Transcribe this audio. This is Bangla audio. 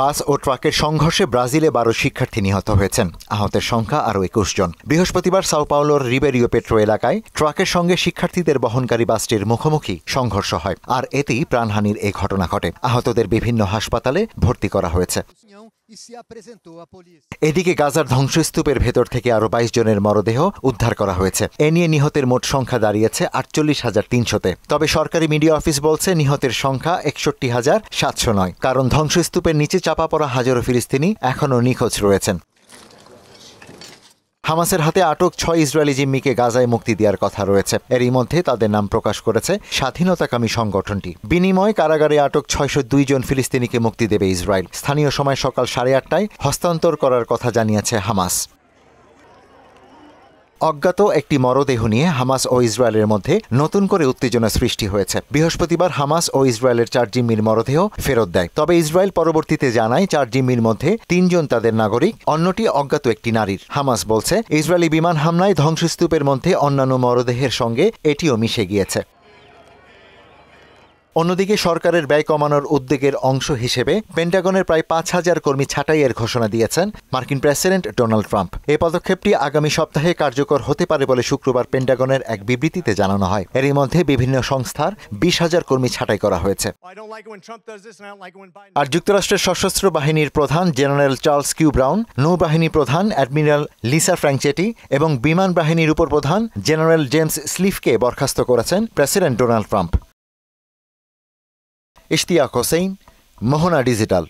বাস ও ট্রাকের সংঘর্ষে ব্রাজিলে 12 শিক্ষার্থী নিহত হয়েছেন। আহতের সংখ্যা আরও 21 জন। বৃহস্পতিবার সাও পাওলোর রিবেরিও পেট্রো এলাকায় ট্রাকের সঙ্গে শিক্ষার্থীদের বহনকারী বাসটির মুখোমুখি সংঘর্ষ হয়, আর এতেই প্রাণহানির এই ঘটনা ঘটে। আহতদের বিভিন্ন হাসপাতালে ভর্তি করা হয়েছে। এদিকে গাজার ধ্বংসস্তূপের ভেতর থেকে আরও 22 জনের মরদেহ উদ্ধার করা হয়েছে। এ নিয়ে নিহতের মোট সংখ্যা দাঁড়িয়েছে 48,300-তে। তবে সরকারি মিডিয়া অফিস বলছে নিহতের সংখ্যা 61,700 নয়, কারণ ধ্বংসস্তূপের নিচে চাপা পড়া হাজারো ফিলিস্তিনি এখনও নিখোঁজ রয়েছেন। হামাসের হাতে আটক 6 ইসরায়েলি জিম্মিকে গাজায় মুক্তি দেওয়ার কথা রয়েছে। এরই মধ্যে তাদের নাম প্রকাশ করেছে স্বাধীনতাকামী সংগঠনটি। বিনিময়ে কারাগারে আটক 602 জন ফিলিস্তিনিকে মুক্তি দেবে ইসরায়েল। স্থানীয় সময় সকাল 8:30টায় হস্তান্তর করার কথা জানিয়েছে হামাস। অজ্ঞাত একটি মরদেহ নিয়ে হামাস ও ইসরায়েলের মধ্যে নতুন করে উত্তেজনা সৃষ্টি হয়েছে। বৃহস্পতিবার হামাস ও ইসরায়েলের 4 জিম্মির মরদেহ ফেরত দেয়। তবে ইসরায়েল পরবর্তীতে জানায় 4 জিম্মির মধ্যে 3 জন তাদের নাগরিক, অন্যটি অজ্ঞাত একটি নারীর। হামাস বলছে ইসরায়েলি বিমান হামলায় ধ্বংসস্তূপের মধ্যে অন্যান্য মরদেহের সঙ্গে এটিও মিশে গিয়েছে। অন্যদিকে সরকারের ব্যয় কমানোর উদ্যোগের অংশ হিসেবে পেন্টাগনের প্রায় 5,000 কর্মী ছাঁটাইয়ের ঘোষণা দিয়েছেন মার্কিন প্রেসিডেন্ট ডোনাল্ড ট্রাম্প। এই পদক্ষেপটি আগামী সপ্তাহে কার্যকর হতে পারে বলে শুক্রবার পেন্টাগনের এক বিবৃতিতে জানানো হয়। এরই মধ্যে বিভিন্ন সংস্থার 20,000 কর্মী ছাঁটাই করা হয়েছে। আর যুক্তরাষ্ট্রের সশস্ত্র বাহিনীর প্রধান জেনারেল চার্লস কিউ ব্রাউন, নৌবাহিনী প্রধান অ্যাডমিরাল লিসা ফ্র্যাঙ্কচেটি এবং বিমান বাহিনীর উপপ্রধান জেনারেল জেমস স্লিফকে বরখাস্ত করেছেন president Donald Trump. Ishtiaq Hossain, Mohona digital.